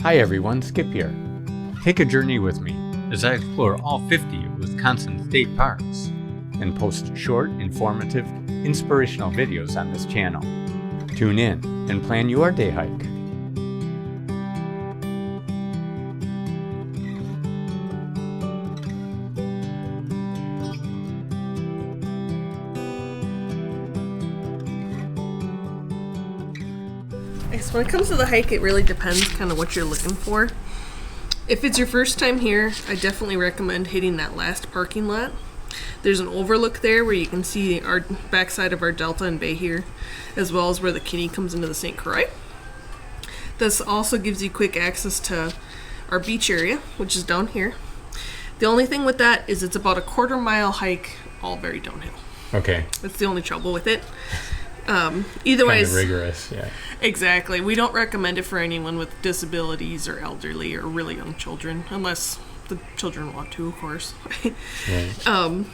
Hi everyone, Skip here. Take a journey with me as I explore all 50 of Wisconsin state parks and post short, informative, inspirational videos on this channel. Tune in and plan your day hike. So when it comes to the hike, it really depends kind of what you're looking for. If it's your first time here, I definitely recommend hitting that last parking lot. There's an overlook there where you can see our backside of our delta and bay here, as well as where the Kinnickinic comes into the St. Croix. This also gives you quick access to our beach area, which is down here. The only thing with that is it's about a quarter-mile hike, all very downhill. Okay. That's the only trouble with it. Either way, rigorous, yeah. Exactly. We don't recommend it for anyone with disabilities or elderly or really young children, unless the children want to, of course. Right.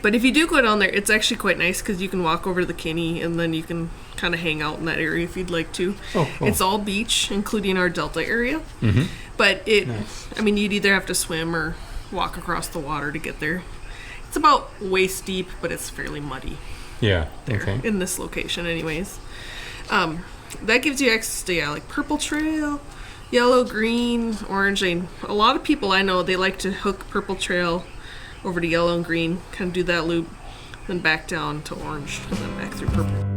But if you do go down there, it's actually quite nice because you can walk over to the Kinnickinic and then you can kind of hang out in that area if you'd like to. Oh, cool. It's all beach, including our delta area. Mm-hmm. But Nice. you'd either have to swim or walk across the water to get there. It's about waist deep, but it's fairly muddy. Yeah, There okay. in this location anyways. That gives you access to like purple trail, yellow, green, orange. And a lot of people I know, they like to hook purple trail over to yellow and green, kind of do that loop, then back down to orange and then back through purple.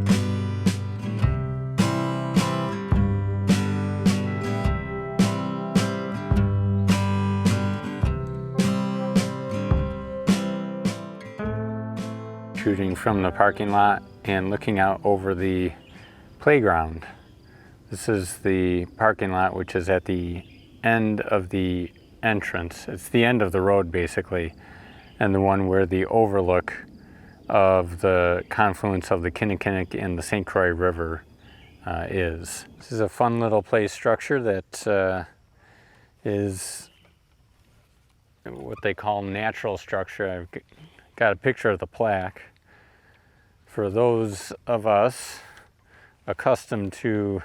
Shooting from the parking lot and looking out over the playground. This is the parking lot, which is at the end of the entrance. It's the end of the road, basically, and the one where the overlook of the confluence of the Kinnickinic and the St. Croix River is. This is a fun little play structure that is what they call natural structure. I've got a picture of the plaque. For those of us accustomed to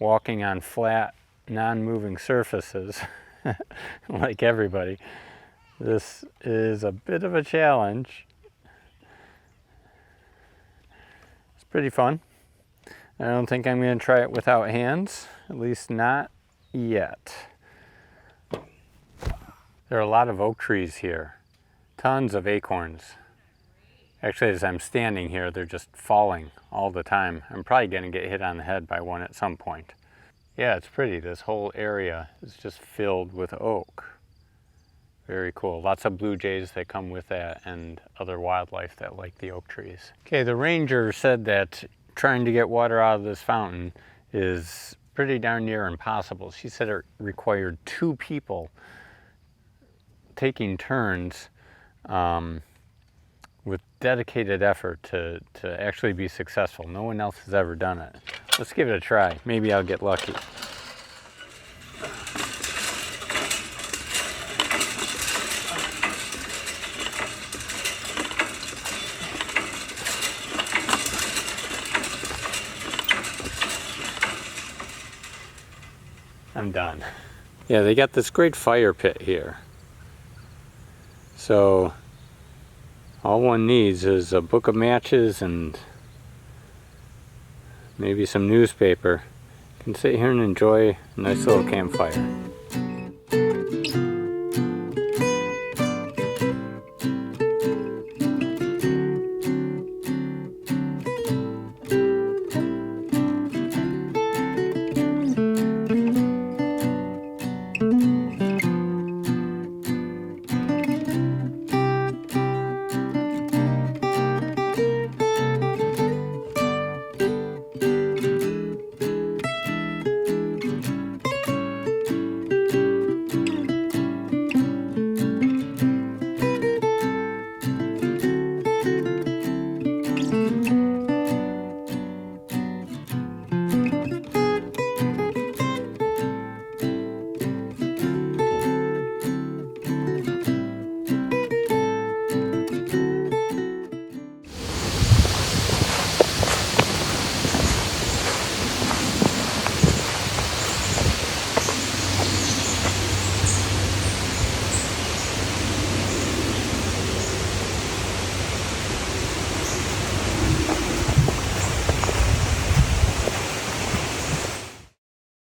walking on flat, non-moving surfaces, like everybody, this is a bit of a challenge. It's pretty fun. I don't think I'm going to try it without hands, at least not yet. There are a lot of oak trees here, tons of acorns. Actually, as I'm standing here, they're just falling all the time. I'm probably going to get hit on the head by one at some point. Yeah, it's pretty. This whole area is just filled with oak. Very cool. Lots of blue jays that come with that and other wildlife that like the oak trees. Okay, the ranger said that trying to get water out of this fountain is pretty darn near impossible. She said it required 2 people taking turns with dedicated effort to actually be successful. No one else has ever done it. Let's give it a try. Maybe I'll get lucky. I'm done. Yeah, they got this great fire pit here. So all one needs is a book of matches and maybe some newspaper. You can sit here and enjoy a nice little campfire.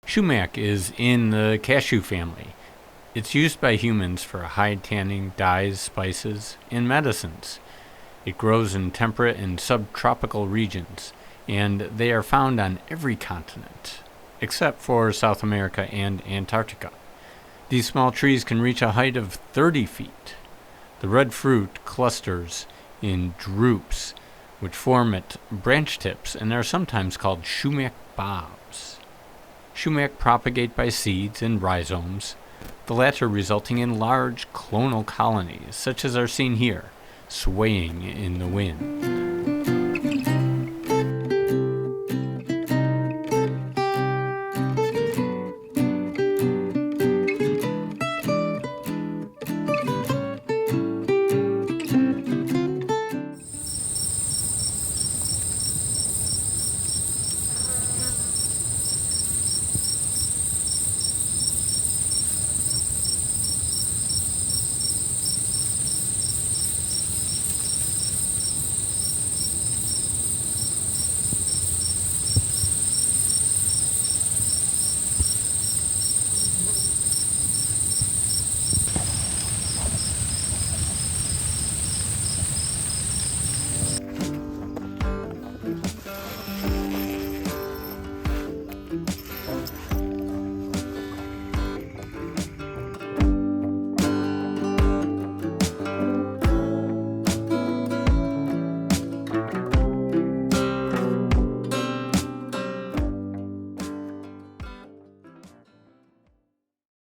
Sumac is in the cashew family. It's used by humans for hide tanning, dyes, spices, and medicines. It grows in temperate and subtropical regions, and they are found on every continent, except for South America and Antarctica. These small trees can reach a height of 30 feet. The red fruit clusters in drupes, which form at branch tips and are sometimes called sumac bobs. Sumac propagate by seeds and rhizomes, the latter resulting in large clonal colonies, such as are seen here, swaying in the wind.